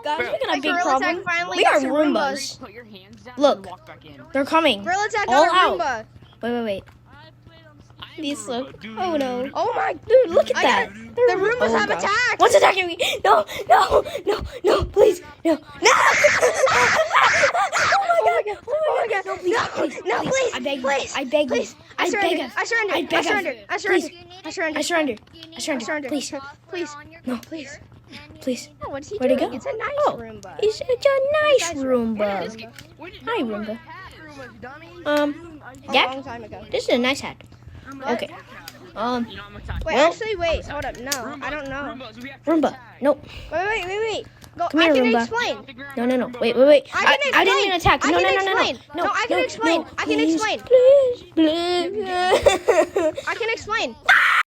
Guys, we got a big Gorilla problem. Tag finally We got are some Roombas. Put your hands down Look. and walk back in. They're coming. Gorilla Tag All got a out. Roomba. Wait. These look. Oh no. Oh my. Dude, look at that. The Roombas have gosh. attacked. What's attacking me? No, please. No. Oh my god. No, please. No, please. I beg you. Please. I beg you. Please. I beg you. I surrender. I beg I surrender. you. I surrender. Please. I surrender. I surrender. I surrender. Please. Please. No. Please. Please. Oh, what's he Where'd he doing? go? It's a nice Oh, Roomba. It's a nice Roomba. Hi, Roomba. A Yeah. long time ago. This is a nice hat. Okay. Wait, Well- actually, wait. Hold up. No, I don't know. Roomba. No. Wait. Go. Come here, I can Roomba. explain. No. Wait. I can explain. I didn't mean to attack. I No. can explain. No, I can explain. I can Please, explain. Please. I can explain.